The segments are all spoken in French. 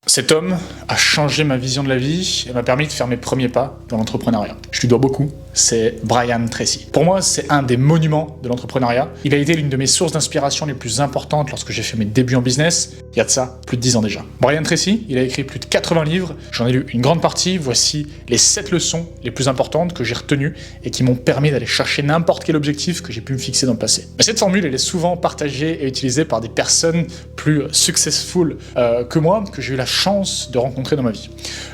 Cet homme a changé ma vision de la vie et m'a permis de faire mes premiers pas dans l'entrepreneuriat. Je lui dois beaucoup, c'est Brian Tracy. Pour moi, c'est un des monuments de l'entrepreneuriat. Il a été l'une de mes sources d'inspiration les plus importantes lorsque j'ai fait mes débuts en business, il y a de ça plus de 10 ans déjà. Brian Tracy, il a écrit plus de 80 livres, j'en ai lu une grande partie, voici les 7 leçons les plus importantes que j'ai retenues et qui m'ont permis d'aller chercher n'importe quel objectif que j'ai pu me fixer dans le passé. Mais cette formule, elle est souvent partagée et utilisée par des personnes plus successful que moi, que j'ai eu la chance de rencontrer dans ma vie.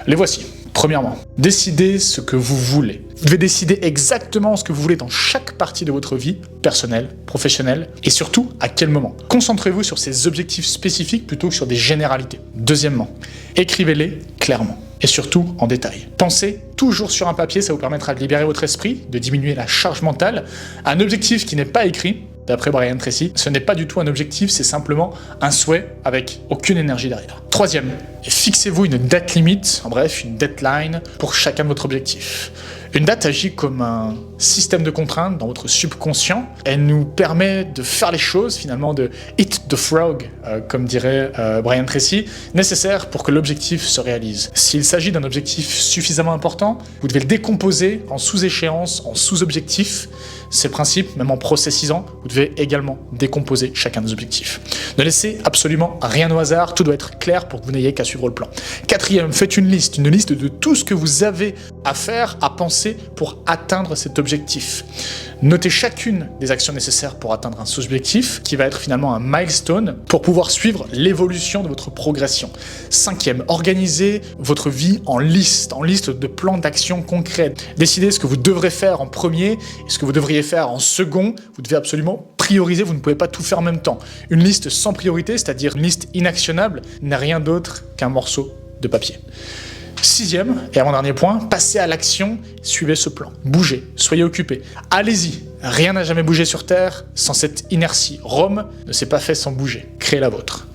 Les voici. Premièrement, décidez ce que vous voulez. Vous devez décider exactement ce que vous voulez dans chaque partie de votre vie, personnelle, professionnelle, et surtout à quel moment. Concentrez-vous sur ces objectifs spécifiques plutôt que sur des généralités. Deuxièmement, écrivez-les clairement. Et surtout en détail. Pensez toujours sur un papier, ça vous permettra de libérer votre esprit, de diminuer la charge mentale. Un objectif qui n'est pas écrit, d'après Brian Tracy, ce n'est pas du tout un objectif, c'est simplement un souhait avec aucune énergie derrière. Troisième, fixez-vous une date limite, en bref, une deadline pour chacun de votre objectif. Une date agit comme un système de contraintes dans votre subconscient. Elle nous permet de faire les choses, finalement, de hit the frog, comme dirait Brian Tracy, nécessaires pour que l'objectif se réalise. S'il s'agit d'un objectif suffisamment important, vous devez le décomposer en sous-échéances, en sous-objectifs. C'est le principe, même en processisant, vous devez également décomposer chacun des objectifs. Ne laissez absolument rien au hasard, tout doit être clair pour que vous n'ayez qu'à suivre le plan. Quatrième, faites une liste de tout ce que vous avez à faire, à penser pour atteindre cet objectif. Notez chacune des actions nécessaires pour atteindre un sous-objectif, qui va être finalement un milestone, pour pouvoir suivre l'évolution de votre progression. Cinquième, organisez votre vie en liste de plans d'action concrets. Décidez ce que vous devrez faire en premier et ce que vous devriez faire en second. Vous devez absolument prioriser, vous ne pouvez pas tout faire en même temps. Une liste sans priorité, c'est-à-dire une liste inactionnable, n'est rien d'autre qu'un morceau de papier. Sixième, et avant-dernier point, passez à l'action, suivez ce plan. Bougez, soyez occupés. Allez-y, rien n'a jamais bougé sur Terre sans cette inertie. Rome ne s'est pas fait sans bouger. Créez la vôtre.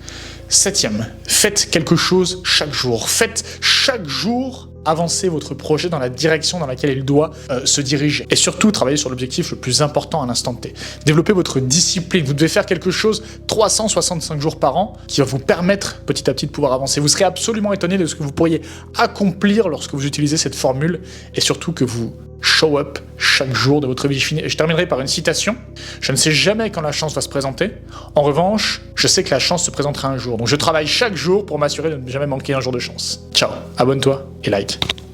Septième, faites quelque chose chaque jour. Faites chaque jour avancer votre projet dans la direction dans laquelle il doit se diriger. Et surtout, travaillez sur l'objectif le plus important à l'instant T. Développez votre discipline. Vous devez faire quelque chose 365 jours par an qui va vous permettre petit à petit de pouvoir avancer. Vous serez absolument étonné de ce que vous pourriez accomplir lorsque vous utilisez cette formule et surtout que vous show up chaque jour de votre vie. Et je terminerai par une citation. Je ne sais jamais quand la chance va se présenter. En revanche, je sais que la chance se présentera un jour. Donc je travaille chaque jour pour m'assurer de ne jamais manquer un jour de chance. Ciao, abonne-toi et like.